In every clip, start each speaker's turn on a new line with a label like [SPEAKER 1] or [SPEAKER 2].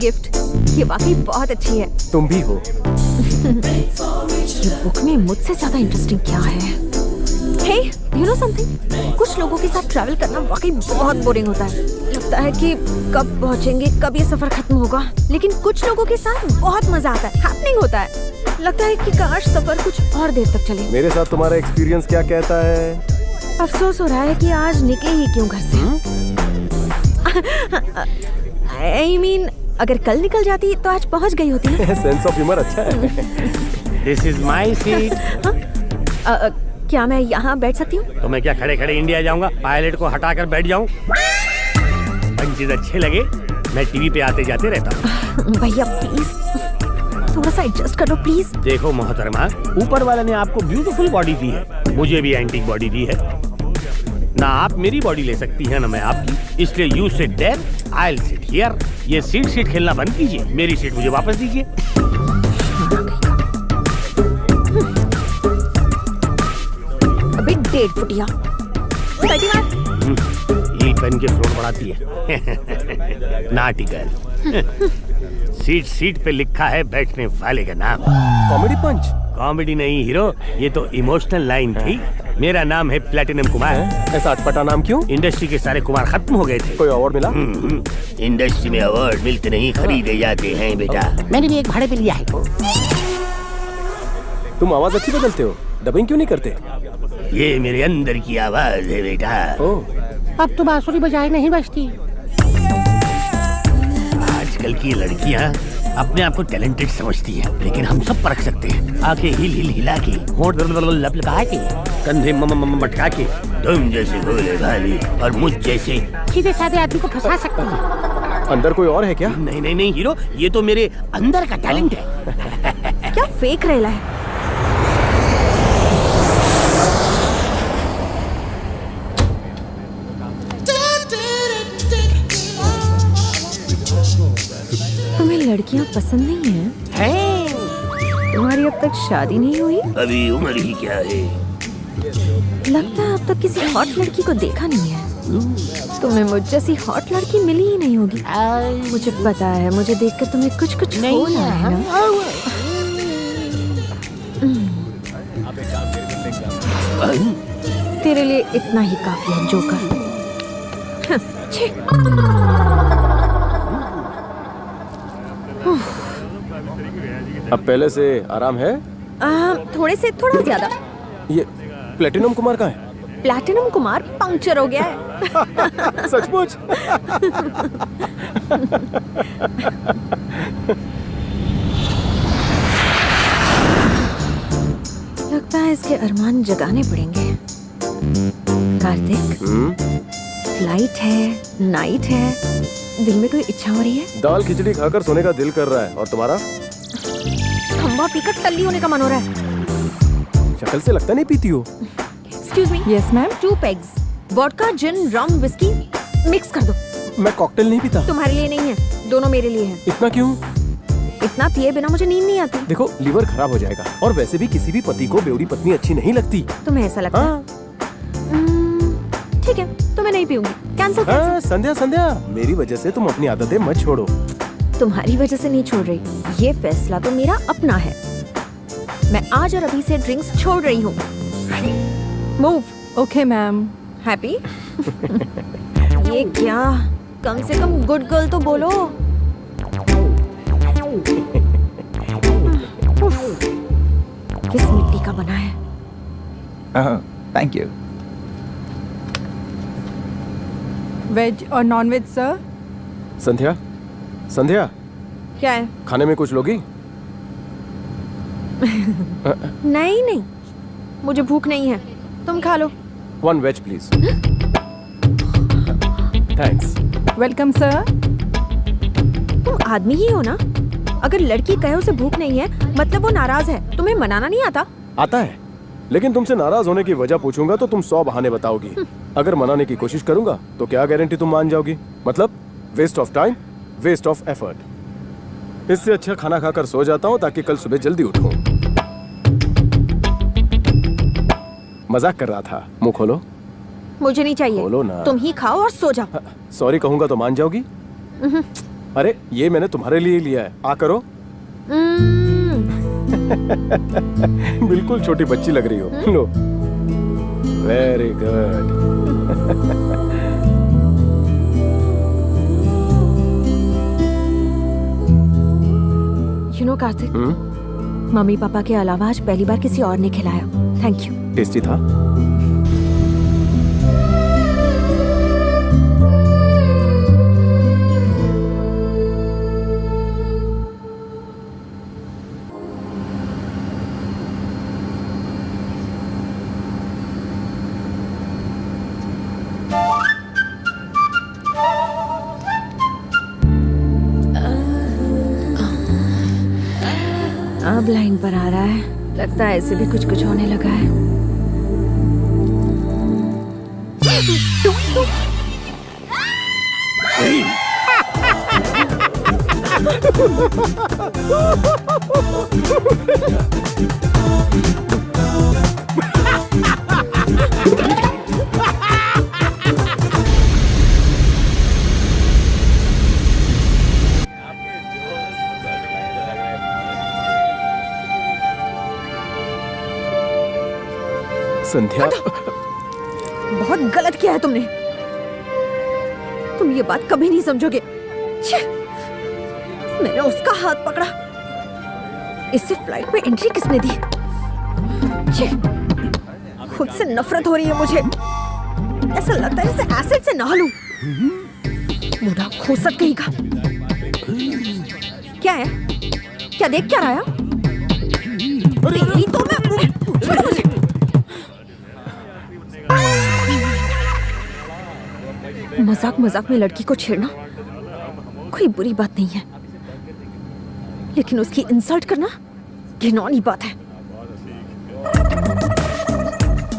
[SPEAKER 1] Gift, ये वाकई बहुत अच्छी है।
[SPEAKER 2] तुम भी हो।
[SPEAKER 1] ये बुक में मुझसे ज्यादा इंटरेस्टिंग क्या है? हे, यू नो समथिंग? कुछ लोगों के साथ ट्रैवल करना वाकई बहुत बोरिंग होता है। लगता है कि कब पहुंचेंगे, कब ये सफर खत्म होगा। लेकिन कुछ लोगों के साथ बहुत मजा आता है, हैपनिंग होता है। लगता है कि काश सफर कुछ और देर तक चले।
[SPEAKER 2] मेरे साथ तुम्हारा एक्सपीरियंस क्या कहता है?
[SPEAKER 1] अफसोस हो रहा है कि आज निकले ही क्यों घर से। I mean, अगर कल निकल जाती तो आज पहुंच गई होती।
[SPEAKER 2] सेंस ऑफ ह्यूमर अच्छा है।
[SPEAKER 3] This is my seat.
[SPEAKER 1] क्या मैं यहाँ बैठ सकती हूँ?
[SPEAKER 3] तो मैं क्या खड़े खड़े इंडिया जाऊंगा? पायलट को हटाकर बैठ जाऊं? पंचेज अच्छे लगे, मैं टीवी पे आते जाते रहता हूँ।
[SPEAKER 1] भैया प्लीज थोड़ा सा एडजस्ट करो प्लीज।
[SPEAKER 3] देखो मोहतरमा, ऊपर वाले ने आपको ब्यूटीफुल बॉडी दी है, मुझे भी एंटीक बॉडी दी है। ना आप मेरी बॉडी ले सकती हैं ना मैं आपकी, इसलिए you sit there, I will sit here. ये सीट खेलना बंद कीजिए, मेरी सीट मुझे वापस दीजिए।
[SPEAKER 1] अबे 1.5 फुटिया
[SPEAKER 3] हील पहन के फ्लोर बढ़ाती है। नाटी गर्ल। सीट पे लिखा है बैठने वाले का नाम।
[SPEAKER 2] कॉमेडी पंच?
[SPEAKER 3] कॉमेडी नहीं हीरो, ये तो इमोशनल लाइन थी। मेरा नाम है प्लेटिनम कुमार।
[SPEAKER 2] ऐसा अटपटा नाम क्यों?
[SPEAKER 3] इंडस्ट्री के सारे कुमार खत्म हो गए थे।
[SPEAKER 2] कोई अवार्ड मिला?
[SPEAKER 3] इंडस्ट्री में अवार्ड मिलते नहीं, खरीदे जाते हैं बेटा। मैंने भी एक भाड़े पे लिया है।
[SPEAKER 2] तुम आवाज अच्छी बदलते हो, डबिंग क्यों नहीं करते?
[SPEAKER 3] ये मेरे अंदर की आवाज है बेटा। अब तो बांसुरी बजाए नहीं बजती। आजकल की लड़कियां अपने आप को टैलेंटेड समझती हैं, लेकिन हम सब परख सकते हैं। आके हिल हिला के, होंठ लप लगा के, कंधे मटका के, तुम जैसे भोले भाले और मुझ जैसे सीधे साधे आदमी को फंसा सकते हैं।
[SPEAKER 2] अंदर कोई और है क्या?
[SPEAKER 3] नहीं हीरो, ये तो मेरे अंदर का टैलेंट है।
[SPEAKER 1] क्या फेक रेला है? तुम्हें लड़कियां पसंद नहीं हैं? तुम्हारी अब तक शादी नहीं हुई?
[SPEAKER 3] अभी उम्र ही क्या है।
[SPEAKER 1] लगता है अब तक किसी हॉट लड़की को देखा नहीं है। तुम्हें मुझ जैसी हॉट लड़की मिली ही नहीं होगी। मुझे पता है, मुझे देखकर तुम्हें कुछ हो रहा है ना? तेरे लिए इतना ही काफी है जोकर।
[SPEAKER 2] अब पहले से आराम है?
[SPEAKER 1] थोड़ा ज्यादा।
[SPEAKER 2] ये प्लेटिनम कुमार कहाँ है?
[SPEAKER 1] प्लैटिनम कुमार पंक्चर हो गया है।
[SPEAKER 2] सचमुच?
[SPEAKER 1] लगता है इसके अरमान जगाने पड़ेंगे। कार्तिक, फ्लाइट है, नाइट है, दिल में कोई इच्छा हो रही है?
[SPEAKER 2] दाल खिचड़ी खाकर सोने का दिल कर रहा है। और तुम्हारा?
[SPEAKER 1] खंबा पीकर टल्ली होने का मन हो रहा है।
[SPEAKER 2] शक्ल से लगता नहीं पीती हो।
[SPEAKER 1] Excuse me?
[SPEAKER 4] Yes, ma'am.
[SPEAKER 1] 2 pegs. Vodka, जिन, रम, विस्की मिक्स कर दो।
[SPEAKER 2] मैं कॉकटेल नहीं पीता।
[SPEAKER 1] तुम्हारे लिए नहीं है, दोनों मेरे लिए है।
[SPEAKER 2] इतना क्यों?
[SPEAKER 1] इतना पिए बिना मुझे नींद नहीं आती।
[SPEAKER 2] देखो, लीवर खराब हो जाएगा। और वैसे भी किसी भी पति को बेवड़ी पत्नी अच्छी नहीं लगती।
[SPEAKER 1] तुम्हें ऐसा लगता है? ठीक है, तो मैं नहीं पीऊंगी। कैंसिल।
[SPEAKER 2] संध्या, मेरी वजह से तुम अपनी आदतें मत छोड़ो।
[SPEAKER 1] तुम्हारी वजह से नहीं छोड़ रही, ये फैसला तो मेरा अपना है। मैं आज और अभी से ड्रिंक्स छोड़ रही हूँ। मूव।
[SPEAKER 4] Okay, ma'am.
[SPEAKER 1] हैप्पी? ये क्या? कम से कम गुड गर्ल तो बोलो। किस मिट्टी का बना है?
[SPEAKER 5] Thank you.
[SPEAKER 4] Veg or non-veg, sir?
[SPEAKER 2] संध्या,
[SPEAKER 1] क्या है?
[SPEAKER 2] खाने में कुछ लोगी?
[SPEAKER 1] नहीं, मुझे भूख नहीं है, तुम खा लो।
[SPEAKER 2] 1 veg please. Thanks.
[SPEAKER 4] Welcome, sir.
[SPEAKER 1] तुम आदमी ही हो ना? अगर लड़की कहे उसे भूख नहीं है, मतलब वो नाराज है। तुम्हें मनाना नहीं आता?
[SPEAKER 2] आता है, लेकिन तुमसे नाराज होने की वजह पूछूंगा तो तुम 100 बहाने बताओगी। अगर मनाने की कोशिश करूंगा तो क्या गारंटी तुम मान जाओगी? मतलब waste of time, waste of effort. इससे अच्छा खाना खाकर सो जाता हूँ ताकि कल सुबह जल्दी उठूं। मजाक कर रहा था। मुंह खोलो।
[SPEAKER 1] मुझे नहीं चाहिए।
[SPEAKER 2] बोलो ना।
[SPEAKER 1] तुम ही खाओ और सो जाओ।
[SPEAKER 2] सॉरी कहूंगा तो मान जाओगी? अरे ये मैंने तुम्हारे लिए लिया है, आ करो। बिल्कुल छोटी बच्ची लग रही हो। लो। Very good.
[SPEAKER 1] You know Kartik, mummy papa के अलावा आज पहली बार किसी और ने खिलाया। Thank you.
[SPEAKER 2] टेस्टी था?
[SPEAKER 1] अब लाइन पर आ रहा है, लगता है ऐसे भी कुछ कुछ होने लगा है।
[SPEAKER 2] संध्या,
[SPEAKER 1] बहुत गलत किया है तुमने। तुम ये बात कभी नहीं समझोगे। छे! मैंने उसका हाथ पकड़ा। इससे फ्लाइट में एंट्री किसने दी? छे! खुद से नफरत हो रही है मुझे। ऐसा लगता है जैसे एसिड से नहा लूं। बुरा खोसट कहीं का। क्या है? क्या देख क्या रहा है? तेरी तो मैं छोड़ो मुझे। मजाक मजाक में लड़की को छेड़ना कोई बुरी बात नहीं है, लेकिन उसकी इंसल्ट करना घिनौनी बात है।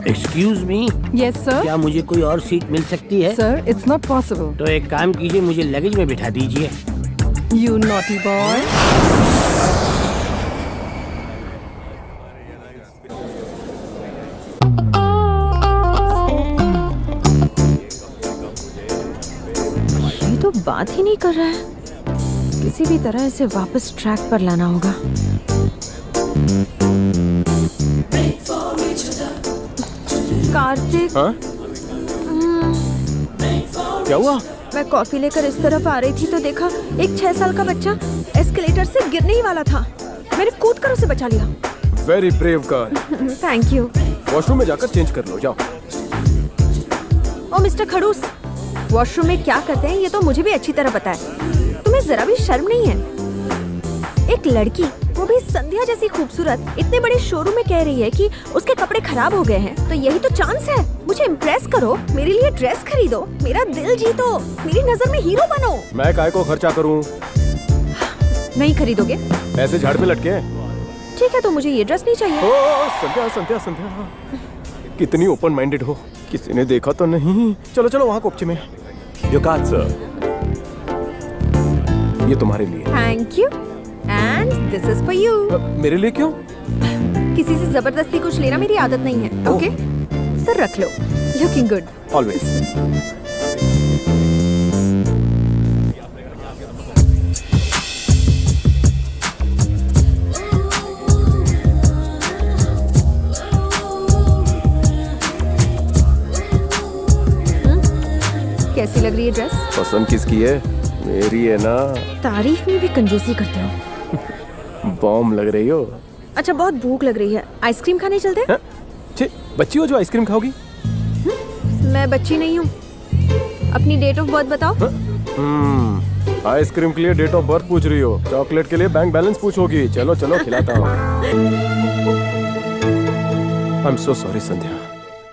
[SPEAKER 3] Excuse me,
[SPEAKER 4] Yes, sir.
[SPEAKER 3] क्या मुझे कोई और सीट मिल सकती है?
[SPEAKER 4] Sir, it's not possible.
[SPEAKER 3] तो एक काम कीजिए, मुझे लगेज में बिठा दीजिए।
[SPEAKER 4] You naughty boy.
[SPEAKER 1] ये तो बात ही नहीं कर रहा है। किसी भी तरह इसे वापस ट्रैक पर लाना होगा। कार्तिक,
[SPEAKER 2] हाँ? क्या हुआ?
[SPEAKER 1] मैं कॉफी लेकर इस तरफ आ रही थी तो देखा एक 6 साल का बच्चा एस्केलेटर से गिरने ही वाला था। मैंने कूद कर उसे बचा लिया।
[SPEAKER 2] Very brave girl.
[SPEAKER 1] Thank you.
[SPEAKER 2] Washroom में जाकर चेंज कर लो, जाओ।
[SPEAKER 1] ओ मिस्टर खड़ूस, वॉशरूम में क्या करते हैं ये तो मुझे भी अच्छी तरह पता है। तुम्हें जरा भी शर्म नहीं है? एक लड़की, वो भी संध्या जैसी खूबसूरत, इतने बड़े शोरूम में कह रही है कि उसके कपड़े खराब हो गए हैं। तो यही तो चांस है, मुझे इम्प्रेस करो, मेरे लिए ड्रेस खरीदो, मेरा दिल जीतो, मेरी नजर में हीरो बनो।
[SPEAKER 2] मैं काय को खर्चा करूं?
[SPEAKER 1] नहीं खरीदोगे?
[SPEAKER 2] ऐसे झाड़ पे लटके हैं।
[SPEAKER 1] ठीक है, तो मुझे ये ड्रेस नहीं चाहिए।
[SPEAKER 2] ओ संध्या संध्या संध्या, कितनी ओपन माइंडेड हो। किसी ने देखा तो नहीं? चलो चलो वहाँ कोपचे में।
[SPEAKER 6] Your card, sir.
[SPEAKER 2] ये तुम्हारे लिए।
[SPEAKER 1] Thank you and this is for you.
[SPEAKER 2] मेरे लिए क्यों?
[SPEAKER 1] किसी से जबरदस्ती कुछ लेना मेरी आदत नहीं है।
[SPEAKER 2] ओह।
[SPEAKER 1] ओके, तो रख लो। Looking good.
[SPEAKER 2] ऑलवेज।
[SPEAKER 1] कैसी लग रही है ड्रेस?
[SPEAKER 2] पसंद किसकी है? मेरी है ना।
[SPEAKER 1] तारीफ में भी कंजूसी करते हो।
[SPEAKER 2] बॉम्ब लग रही हो।
[SPEAKER 1] अच्छा, बहुत भूख लग रही है, आइसक्रीम खाने चलते हैं?
[SPEAKER 2] हैं? छे, बच्ची हो जो आइसक्रीम खाओगी?
[SPEAKER 1] मैं बच्ची नहीं हूँ। अपनी डेट ऑफ बर्थ बताओ।
[SPEAKER 2] आइसक्रीम के लिए डेट ऑफ बर्थ पूछ रही हो, चॉकलेट के लिए बैंक बैलेंस पूछोगी। चलो चलो खिलाता हूँ। आई एम सो सॉरी संध्या,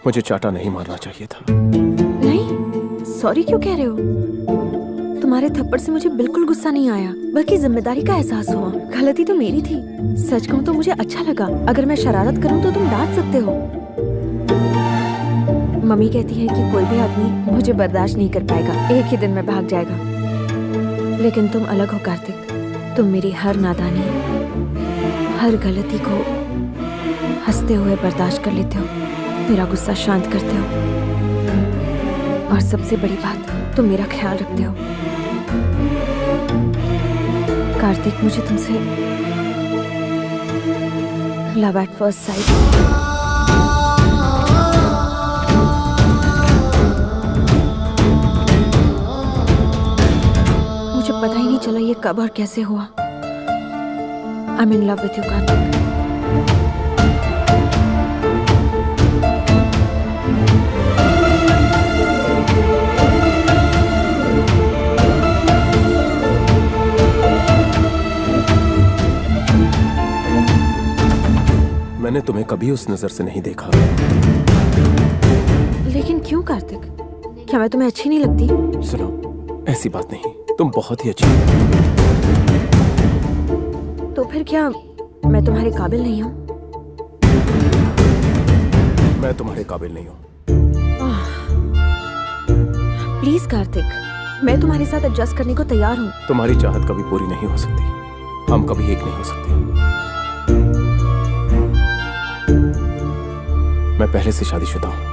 [SPEAKER 2] मुझे चाटा नहीं मारना चाहिए था।
[SPEAKER 1] नहीं, सॉरी क्यों कह रहे हो? तुम्हारे थप्पड़ से मुझे बिल्कुल गुस्सा नहीं आया, बल्कि जिम्मेदारी का एहसास हुआ। गलती तो मेरी थी। सच कहूँ तो मुझे अच्छा लगा। अगर मैं शरारत करूँ तो तुम डांट सकते हो। मम्मी कहती है कि कोई भी आदमी मुझे बर्दाश्त नहीं कर पाएगा, एक ही दिन में भाग जाएगा। लेकिन तुम अलग हो कार्तिक। तुम मेरी हर नादानी, हर गलती को हंसते हुए बर्दाश्त कर लेते हो, मेरा गुस्सा शांत करते हो, और सबसे बड़ी बात, तुम मेरा ख्याल रखते हो। कार्तिक, मुझे तुमसे लव एट फर्स्ट साइट। मुझे पता ही नहीं चला ये कब और कैसे हुआ। I am in love with you Kartik.
[SPEAKER 2] मैंने तुम्हें कभी उस नजर से नहीं देखा।
[SPEAKER 1] लेकिन क्यों कार्तिक? क्या मैं तुम्हें अच्छी नहीं लगती?
[SPEAKER 2] सुनो, ऐसी बात नहीं, तुम बहुत ही अच्छी हो।
[SPEAKER 1] तो फिर क्या मैं तुम्हारे काबिल नहीं हूँ?
[SPEAKER 2] मैं तुम्हारे काबिल नहीं हूँ।
[SPEAKER 1] प्लीज कार्तिक, मैं तुम्हारे साथ एडजस्ट करने को तैयार हूँ।
[SPEAKER 2] तुम्हारी चाहत कभी पूरी नहीं हो सकती। हम कभी एक नहीं हो सकते। मैं पहले से शादीशुदा हूँ।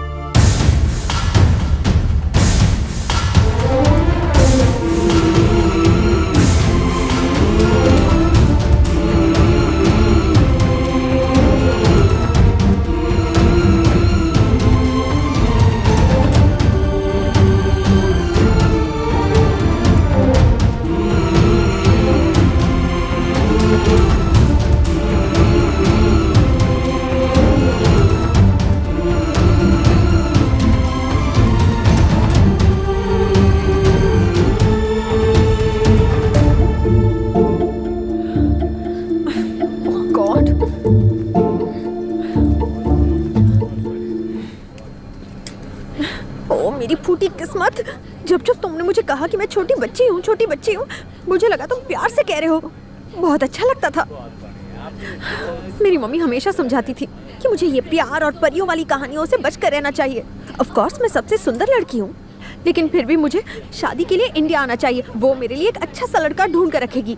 [SPEAKER 1] मेरी फूटी किस्मत। जब जब तुमने मुझे कहा कि मैं छोटी बच्ची हूँ, मुझे लगा तुम प्यार से कह रहे हो। बहुत अच्छा लगता था। मेरी मम्मी हमेशा समझाती थी कि मुझे ये प्यार और परियों वाली कहानियों से बचकर रहना चाहिए। ऑफ कोर्स मैं सबसे सुंदर लड़की हूँ, लेकिन फिर भी मुझे शादी के लिए इंडिया आना चाहिए। वो मेरे लिए एक अच्छा सा लड़का ढूंढ कर रखेगी।